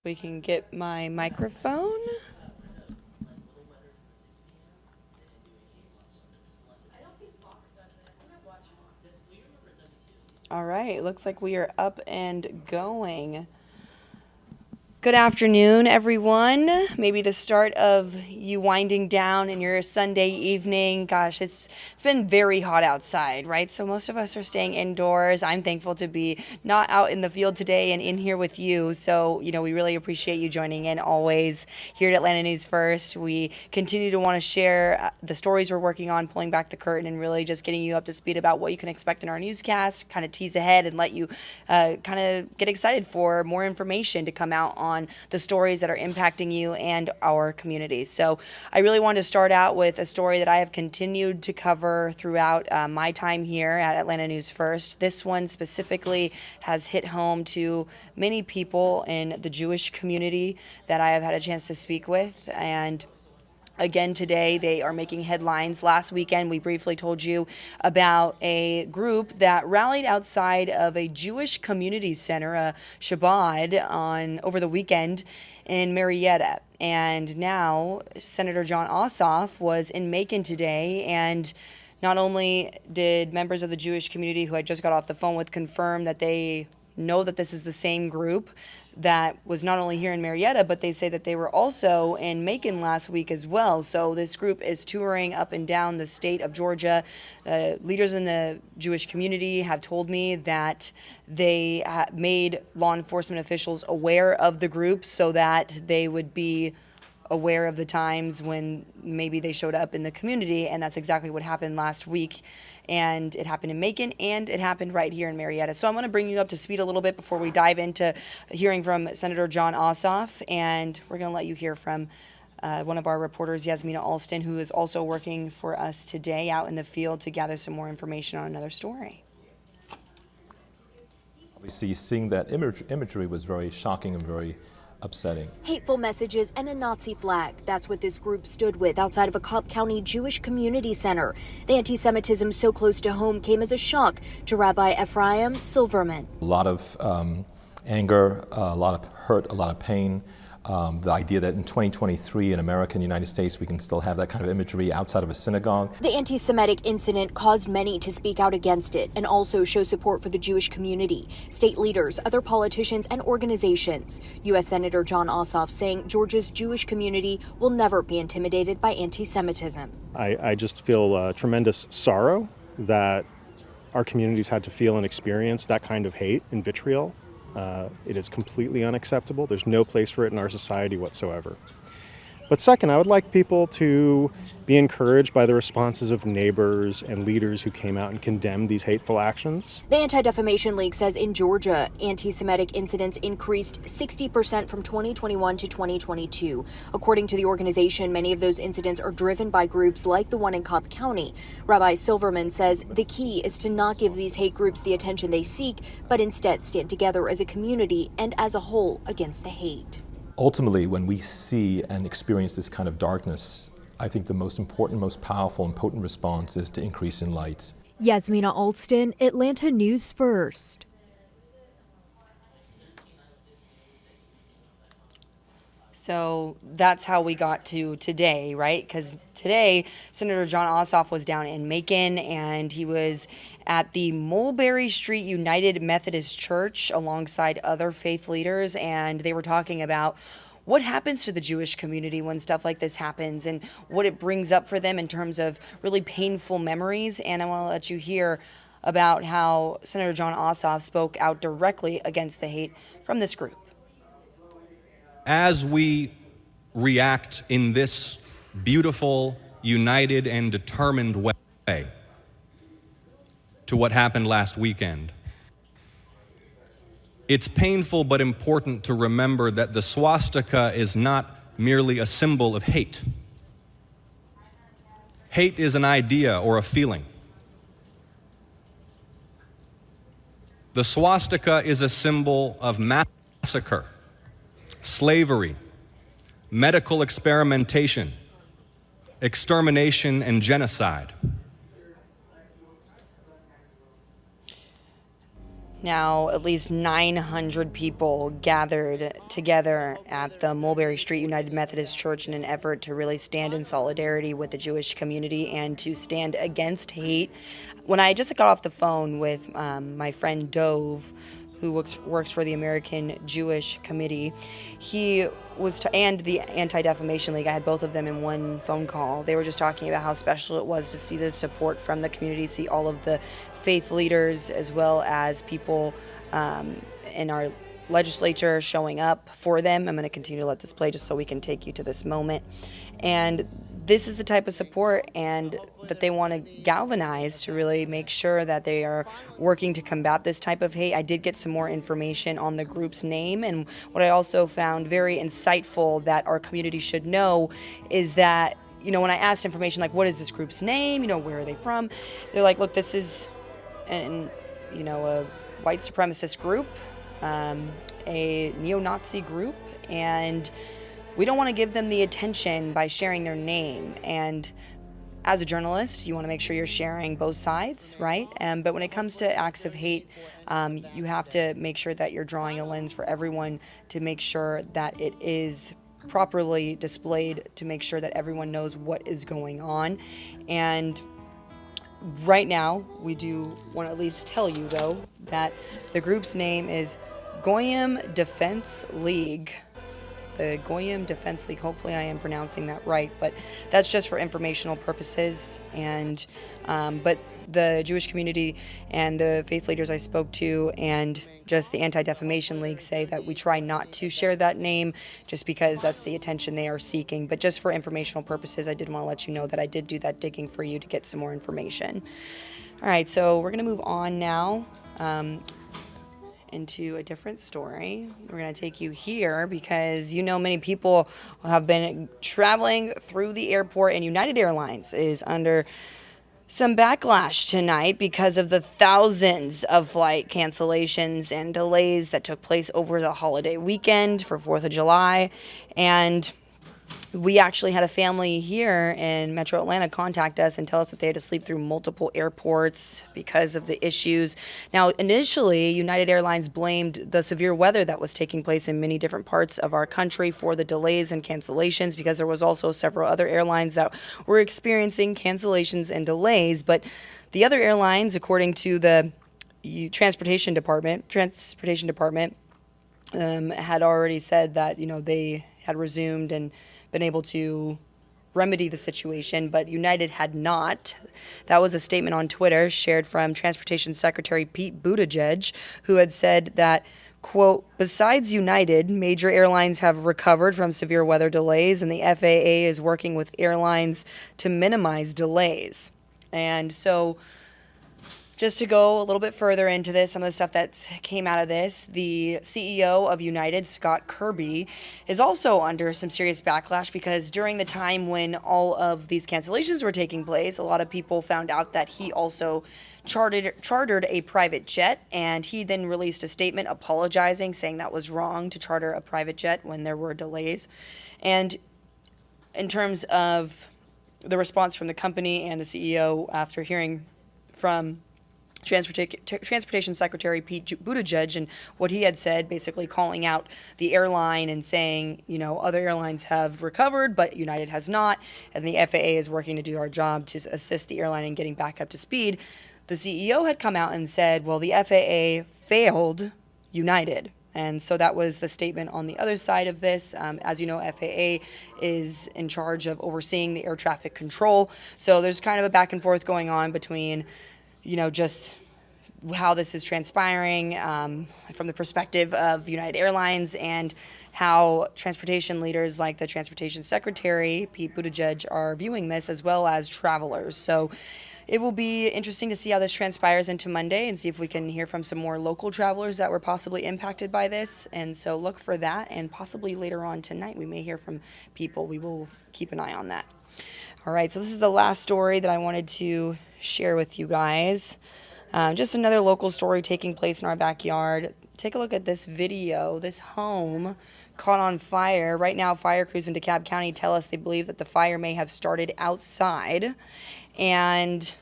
We can get my microphone. All right, looks like we are up and going. Good afternoon, everyone. Maybe the start of you winding down in your Sunday evening. Gosh, it's been very hot outside, right? So most of us are staying indoors. I'm thankful to be not out in the field today and in here with you. So, we really appreciate you joining in always here at Atlanta News First. We continue to want to share the stories we're working on, pulling back the curtain and really just getting you up to speed about what you can expect in our newscast, kind of tease ahead and let you kind of get excited for more information to come out on the stories that are impacting you and our communities. So I really wanted to start out with a story that I have continued to cover throughout my time here at Atlanta News First. This one specifically has hit home to many people in the Jewish community that I have had a chance to speak with. And again, today they are making headlines. Last weekend, we briefly told you about a group that rallied outside of a Jewish community center, a Shabbat, over the weekend in Marietta. And now Senator John Ossoff was in Macon today, and not only did members of the Jewish community who I just got off the phone with confirm that they know that this is the same group that was not only here in Marietta, but they say that they were also in Macon last week as well. So this group is touring up and down the state of Georgia. Leaders in the Jewish community have told me that they made law enforcement officials aware of the group so that they would be aware of the times when maybe they showed up in the community, and that's exactly what happened last week. And it happened in Macon, and it happened right here in Marietta. So I'm going to bring you up to speed a little bit before we dive into hearing from Senator John Ossoff, and we're going to let you hear from one of our reporters, Yasmina Alston, who is also working for us today out in the field to gather some more information on another story. Obviously, seeing that imagery was very shocking and very upsetting. Hateful messages and a Nazi flag. That's what this group stood with outside of a Cobb County Jewish community center. The anti-Semitism so close to home came as a shock to Rabbi Ephraim Silverman. A lot of anger, a lot of hurt, a lot of pain. The idea that in 2023 in America and the United States we can still have that kind of imagery outside of a synagogue. The anti-Semitic incident caused many to speak out against it and also show support for the Jewish community. State leaders, other politicians, and organizations. U.S. Senator John Ossoff saying Georgia's Jewish community will never be intimidated by anti-Semitism. I just feel tremendous sorrow that our communities had to feel and experience that kind of hate and vitriol. It is completely unacceptable. There's no place for it in our society whatsoever. But second, I would like people to be encouraged by the responses of neighbors and leaders who came out and condemned these hateful actions. The Anti-Defamation League says in Georgia, anti-Semitic incidents increased 60% from 2021 to 2022. According to the organization, many of those incidents are driven by groups like the one in Cobb County. Rabbi Silverman says the key is to not give these hate groups the attention they seek, but instead stand together as a community and as a whole against the hate. Ultimately, when we see and experience this kind of darkness, I think the most important, most powerful and potent response is to increase in light. Yasmina Alston, Atlanta News First. So that's how we got to today, right? Because today, Senator John Ossoff was down in Macon, and he was at the Mulberry Street United Methodist Church alongside other faith leaders, and they were talking about what happens to the Jewish community when stuff like this happens and what it brings up for them in terms of really painful memories. And I want to let you hear about how Senator John Ossoff spoke out directly against the hate from this group. As we react in this beautiful, united, and determined way to what happened last weekend, it's painful but important to remember that the swastika is not merely a symbol of hate. Hate is an idea or a feeling. The swastika is a symbol of massacre, slavery, medical experimentation, extermination, and genocide. Now, at least 900 people gathered together at the Mulberry Street United Methodist Church in an effort to really stand in solidarity with the Jewish community and to stand against hate. When I just got off the phone with my friend Dove, who works for the American Jewish Committee, he was and the Anti-Defamation League. I had both of them in one phone call. They were just talking about how special it was to see the support from the community, see all of the faith leaders as well as people in our legislature showing up for them. I'm going to continue to let this play just so we can take you to this moment. And this is the type of support and that they want to galvanize to really make sure that they are working to combat this type of hate. I did get some more information on the group's name, and what I also found very insightful that our community should know is that, you know, when I asked information like, what is this group's name, you know, where are they from, they're like, look, this is a white supremacist group, a neo-Nazi group, and we don't want to give them the attention by sharing their name. And as a journalist, you want to make sure you're sharing both sides, right? But when it comes to acts of hate, you have to make sure that you're drawing a lens for everyone to make sure that it is properly displayed, to make sure that everyone knows what is going on. And right now, we do want to at least tell you, though, that the group's name is Goyim Defense League. The Goyim Defense League. Hopefully I am pronouncing that right, but that's just for informational purposes. And but the Jewish community and the faith leaders I spoke to and just the Anti-Defamation League say that we try not to share that name just because that's the attention they are seeking. But just for informational purposes, I did want to let you know that I did do that digging for you to get some more information. All right, so we're going to move on now into a different story. We're going to take you here because you know many people have been traveling through the airport, and United Airlines is under some backlash tonight because of the thousands of flight cancellations and delays that took place over the holiday weekend for 4th of July. And we actually had a family here in Metro Atlanta contact us and tell us that they had to sleep through multiple airports because of the issues. Now, initially, United Airlines blamed the severe weather that was taking place in many different parts of our country for the delays and cancellations, because there was also several other airlines that were experiencing cancellations and delays. But the other airlines, according to the Transportation Department, had already said that, you know, they had resumed and been able to remedy the situation, but United had not. That was a statement on Twitter shared from Transportation Secretary Pete Buttigieg, who had said that, quote, besides United, major airlines have recovered from severe weather delays, and the FAA is working with airlines to minimize delays. And so just to go a little bit further into this, some of the stuff that came out of this, the CEO of United, Scott Kirby, is also under some serious backlash because during the time when all of these cancellations were taking place, a lot of people found out that he also chartered a private jet, and he then released a statement apologizing, saying that was wrong to charter a private jet when there were delays. And in terms of the response from the company and the CEO after hearing from Transportation Secretary Pete Buttigieg and what he had said, basically calling out the airline and saying, you know, other airlines have recovered, but United has not, and the FAA is working to do our job to assist the airline in getting back up to speed. The CEO had come out and said, well, the FAA failed United. And so that was the statement on the other side of this. As you know, FAA is in charge of overseeing the air traffic control. So there's kind of a back and forth going on between, you know, just how this is transpiring from the perspective of United Airlines and how transportation leaders like the Transportation Secretary, Pete Buttigieg, are viewing this, as well as travelers. So it will be interesting to see how this transpires into Monday and see if we can hear from some more local travelers that were possibly impacted by this. And so look for that, and possibly later on tonight we may hear from people. We will keep an eye on that. All right, so this is the last story that I wanted to share with you guys. Just another local story taking place in our backyard. Take a look at this video. This home caught on fire. Right now, fire crews in DeKalb County tell us they believe that the fire may have started outside. And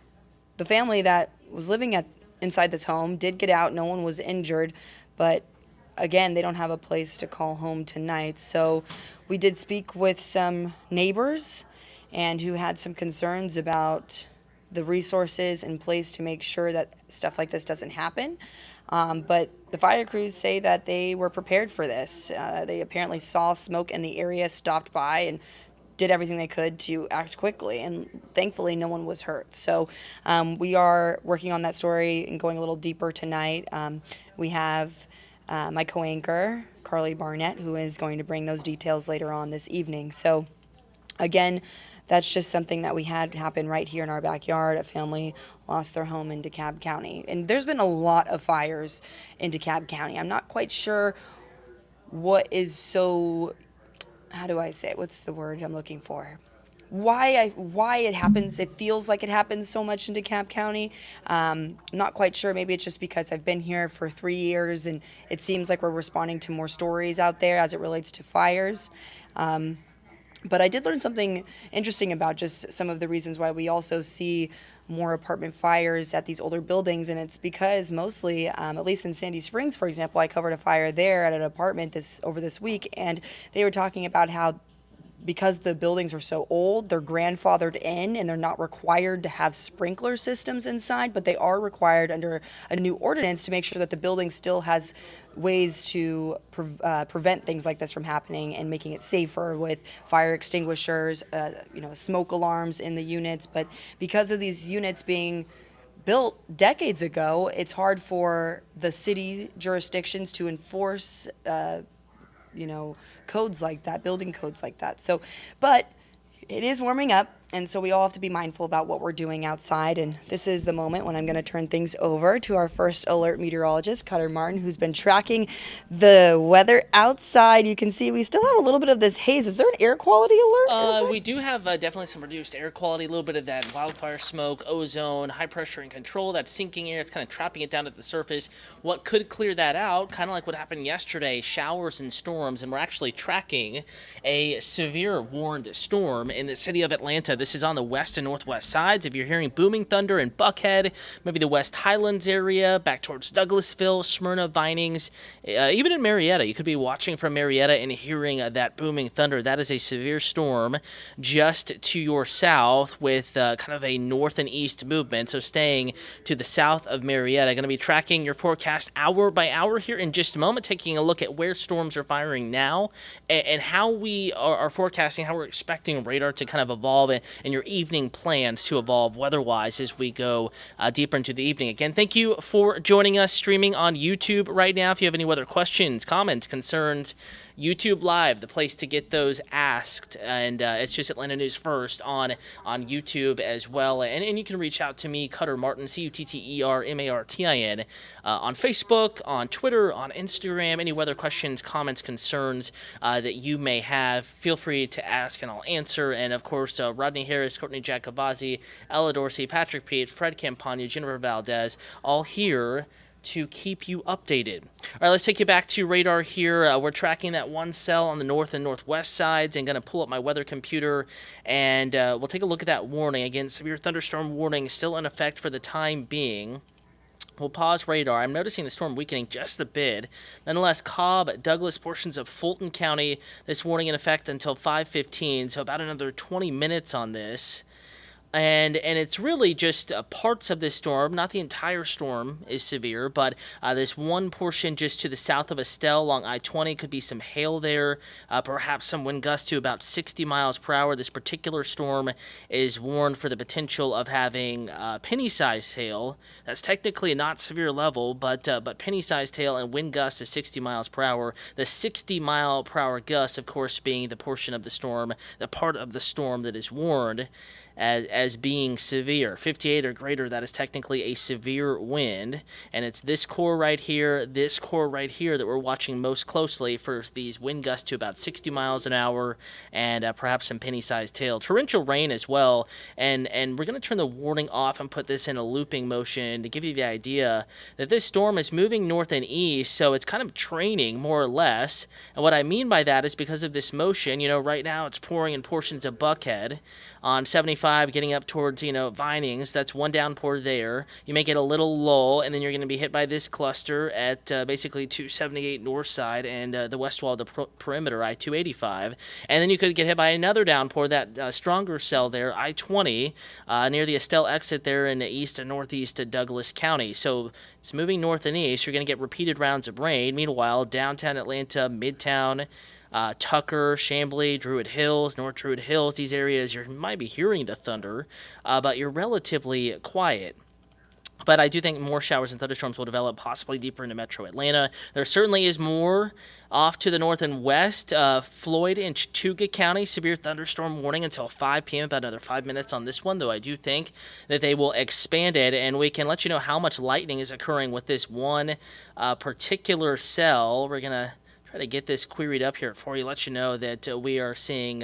the family that was living inside this home did get out. No one was injured, but again, they don't have a place to call home tonight. So we did speak with some neighbors and who had some concerns about the resources in place to make sure that stuff like this doesn't happen. But the fire crews say that they were prepared for this. They apparently saw smoke in the area, stopped by, and did everything they could to act quickly. And thankfully, no one was hurt. So we are working on that story and going a little deeper tonight. We have my co-anchor, Carly Barnett, who is going to bring those details later on this evening. So again, that's just something that we had happen right here in our backyard. A family lost their home in DeKalb County. And there's been a lot of fires in DeKalb County. I'm not quite sure what is so, how do I say it? What's the word I'm looking for? Why it happens, it feels like it happens so much in DeKalb County. I'm not quite sure. Maybe it's just because I've been here for 3 years and it seems like we're responding to more stories out there as it relates to fires. But I did learn something interesting about just some of the reasons why we also see more apartment fires at these older buildings, and it's because mostly, at least in Sandy Springs, for example, I covered a fire there at an apartment over this week, and they were talking about how because the buildings are so old, they're grandfathered in and they're not required to have sprinkler systems inside, but they are required under a new ordinance to make sure that the building still has ways to prevent things like this from happening and making it safer with fire extinguishers, smoke alarms in the units. But because of these units being built decades ago, it's hard for the city jurisdictions to enforce codes like that, building codes like that. So, but it is warming up, and so we all have to be mindful about what we're doing outside. And this is the moment when I'm going to turn things over to our first alert meteorologist, Cutter Martin, who's been tracking the weather outside. You can see we still have a little bit of this haze. Is there an air quality alert? We do have definitely some reduced air quality, a little bit of that wildfire smoke, ozone, high pressure and control, that sinking air. It's kind of trapping it down at the surface. What could clear that out, kind of like what happened yesterday, showers and storms, and we're actually tracking a severe warned storm in the city of Atlanta. This is on the west and northwest sides. If you're hearing booming thunder in Buckhead, maybe the West Highlands area, back towards Douglasville, Smyrna, Vinings, even in Marietta, you could be watching from Marietta and hearing that booming thunder. That is a severe storm just to your south with kind of a north and east movement. So staying to the south of Marietta. Going to be tracking your forecast hour by hour here in just a moment, taking a look at where storms are firing now and how we are forecasting, how we're expecting radar to kind of evolve and your evening plans to evolve weather-wise as we go deeper into the evening. Again, thank you for joining us streaming on YouTube right now. If you have any weather questions, comments, concerns, YouTube Live, the place to get those asked, and it's just Atlanta News First on YouTube as well. And you can reach out to me, Cutter Martin, CutterMartin, on Facebook, on Twitter, on Instagram. Any weather questions, comments, concerns that you may have, feel free to ask and I'll answer. And of course, Rodney Harris, Courtney Jacobazzi, Ella Dorsey, Patrick Pete, Fred Campagna, Jennifer Valdez, all here to keep you updated. All right, let's take you back to radar here. We're tracking that one cell on the north and northwest sides and going to pull up my weather computer, and we'll take a look at that warning. Again, severe thunderstorm warning still in effect for the time being. We'll pause radar. I'm noticing the storm weakening just a bit. Nonetheless, Cobb, Douglas, portions of Fulton County, this warning in effect until 5:15, so about another 20 minutes on this. And it's really just parts of this storm, not the entire storm is severe, but this one portion just to the south of Estelle along I-20 could be some hail there, perhaps some wind gusts to about 60 miles per hour. This particular storm is warned for the potential of having penny-sized hail. That's technically not severe level, but penny-sized hail and wind gusts of 60 miles per hour. The 60-mile-per-hour gusts, of course, being the portion of the storm, the part of the storm that is warned as being severe. 58 or greater, that is technically a severe wind, and it's this core right here that we're watching most closely for these wind gusts to about 60 miles an hour and perhaps some penny-sized hail. Torrential rain as well, and we're going to turn the warning off and put this in a looping motion to give you the idea that this storm is moving north and east, so it's kind of training more or less. And what I mean by that is because of this motion, right now it's pouring in portions of Buckhead on 75, getting heading up towards, Vinings. That's one downpour there. You may get a little lull, and then you're going to be hit by this cluster at basically 278 north side and the west wall of the perimeter, I-285. And then you could get hit by another downpour, that stronger cell there, I-20, near the Estelle exit there in the east and northeast of Douglas County. So it's moving north and east. You're going to get repeated rounds of rain. Meanwhile, downtown Atlanta, Midtown, Tucker, Chamblee, Druid Hills, North Druid Hills, these areas, you might be hearing the thunder, but you're relatively quiet. But I do think more showers and thunderstorms will develop possibly deeper into metro Atlanta. There certainly is more off to the north and west. Floyd and Chattooga County, severe thunderstorm warning until 5 p.m., about another 5 minutes on this one, though I do think that they will expand it, and we can let you know how much lightning is occurring with this one particular cell. We're going to try to get this queried up here for you, let you know that we are seeing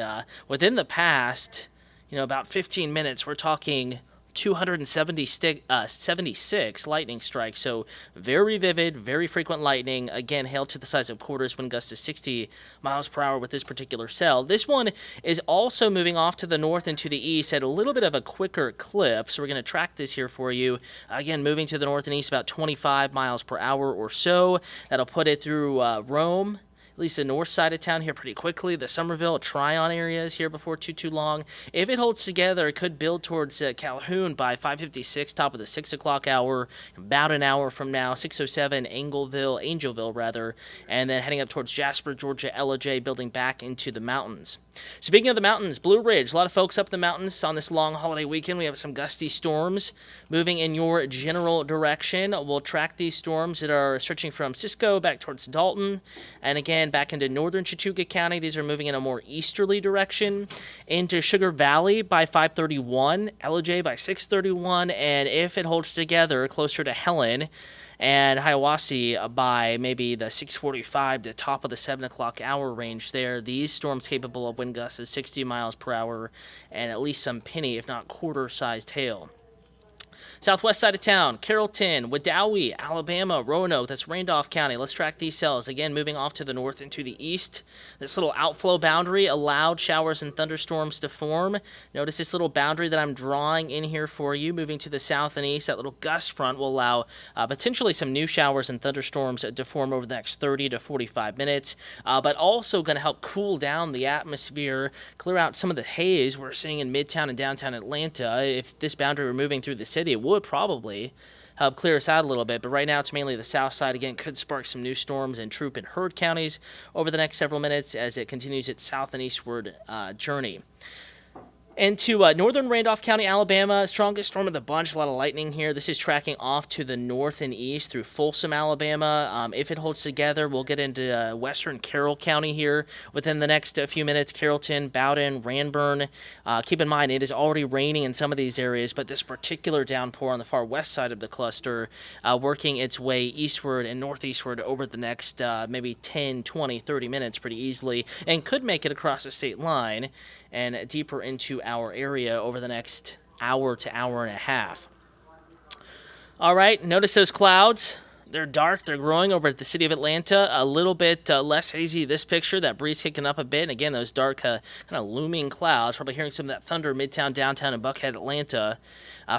within the past, about 15 minutes, we're talking 276 lightning strikes. So very vivid, very frequent lightning. Again, hail to the size of quarters, wind gusts to 60 miles per hour with this particular cell. This one is also moving off to the north and to the east at a little bit of a quicker clip. So we're going to track this here for you. Again, moving to the north and east about 25 miles per hour or so. That'll put it through Rome, at least the north side of town here pretty quickly. The Somerville, Tryon areas here before too long. If it holds together, it could build towards Calhoun by 5:56, top of the 6 o'clock hour, about an hour from now. 6:07, Angelville, and then heading up towards Jasper, Georgia, LJ, building back into the mountains. Speaking of the mountains, Blue Ridge, a lot of folks up the mountains on this long holiday weekend. We have some gusty storms moving in your general direction. We'll track these storms that are stretching from Cisco back towards Dalton, and again back into northern Chattooga County. These are moving in a more easterly direction into Sugar Valley by 5:31, LJ by 6:31, and if it holds together, closer to Helen and Hiawassee by maybe the 6:45 to top of the 7 o'clock hour range there. These storms capable of wind gusts of 60 miles per hour and at least some penny, if not quarter-sized hail. Southwest side of town, Carrollton, Wedowee, Alabama, Roanoke, that's Randolph County. Let's track these cells. Again, moving off to the north and to the east. This little outflow boundary allowed showers and thunderstorms to form. Notice this little boundary that I'm drawing in here for you. Moving to the south and east, that little gust front will allow potentially some new showers and thunderstorms to form over the next 30 to 45 minutes, but also going to help cool down the atmosphere, clear out some of the haze we're seeing in Midtown and downtown Atlanta. If this boundary were moving through the city, it would probably help clear us out a little bit, but right now it's mainly the south side. Again, could spark some new storms in Troup and Heard counties over the next several minutes as it continues its south and eastward journey. And to northern Randolph County, Alabama, strongest storm of the bunch, a lot of lightning here. This is tracking off to the north and east through Folsom, Alabama. If it holds together, we'll get into western Carroll County here within the next few minutes. Carrollton, Bowdoin, Ranburne. Keep in mind, it is already raining in some of these areas, but this particular downpour on the far west side of the cluster working its way eastward and northeastward over the next maybe 10, 20, 30 minutes pretty easily, and could make it across the state line and deeper into our area over the next hour to hour and a half. All right, notice those clouds. They're dark, they're growing over at the city of Atlanta. A little bit less hazy this picture, that breeze kicking up a bit. And again, those dark kind of looming clouds. Probably hearing some of that thunder Midtown, downtown, and Buckhead, Atlanta.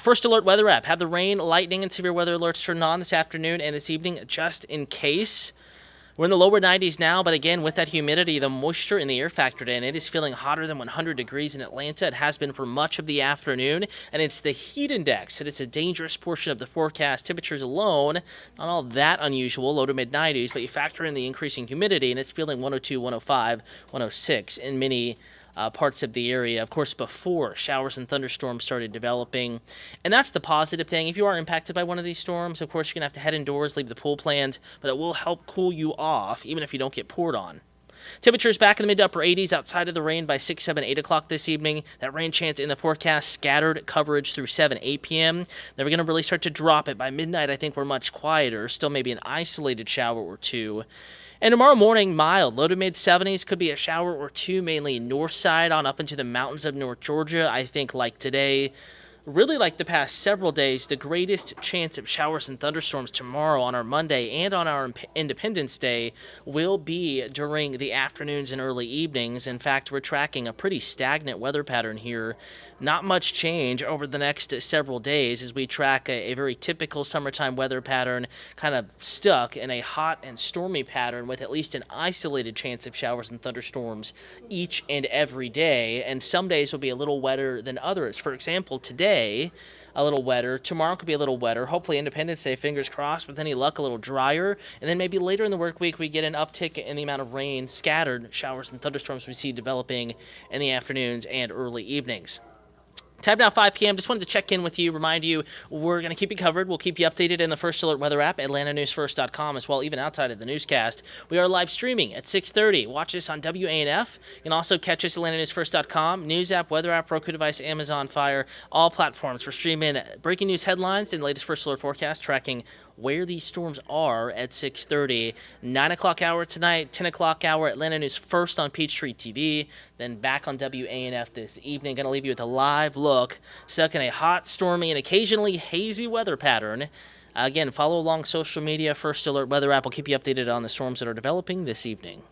First Alert Weather app. Have the rain, lightning, and severe weather alerts turned on this afternoon and this evening just in case. We're in the lower 90s now, but again, with that humidity, the moisture in the air factored in, it is feeling hotter than 100 degrees in Atlanta. It has been for much of the afternoon, and it's the heat index. It is a dangerous portion of the forecast. Temperatures alone, not all that unusual, low to mid-90s, but you factor in the increasing humidity, and it's feeling 102, 105, 106 in many parts of the area, of course, before showers and thunderstorms started developing. And that's the positive thing. If you are impacted by one of these storms, of course, you're going to have to head indoors, leave the pool planned, but it will help cool you off, even if you don't get poured on. Temperatures back in the mid to upper 80s outside of the rain by 6, 7, 8 o'clock this evening. That rain chance in the forecast, scattered coverage through 7, 8 p.m. Then we're going to really start to drop it. By midnight, I think we're much quieter. Still maybe an isolated shower or two. And tomorrow morning, mild, low to mid-70s, could be a shower or two, mainly north side on up into the mountains of North Georgia. I think like today, really like the past several days, the greatest chance of showers and thunderstorms tomorrow on our Monday and on our Independence Day will be during the afternoons and early evenings. In fact, we're tracking a pretty stagnant weather pattern here. Not much change over the next several days as we track a very typical summertime weather pattern, kind of stuck in a hot and stormy pattern with at least an isolated chance of showers and thunderstorms each and every day. And some days will be a little wetter than others. For example, today, a little wetter. Tomorrow could be a little wetter. Hopefully Independence Day, fingers crossed, with any luck, a little drier. And then maybe later in the work week, we get an uptick in the amount of rain, scattered showers and thunderstorms we see developing in the afternoons and early evenings. Time now 5 p.m. Just wanted to check in with you, remind you we're going to keep you covered. We'll keep you updated in the First Alert weather app, atlantanewsfirst.com as well, even outside of the newscast. We are live streaming at 6:30. Watch us on WANF. You can also catch us at atlantanewsfirst.com, news app, weather app, Roku device, Amazon Fire, all platforms for streaming breaking news headlines and latest First Alert forecast tracking where these storms are at 6:30. 9 o'clock hour tonight, 10 o'clock hour, Atlanta News First on Peachtree TV, then back on WANF this evening. Going to leave you with a live look, stuck in a hot, stormy, and occasionally hazy weather pattern. Again, follow along social media, First Alert weather app will keep you updated on the storms that are developing this evening.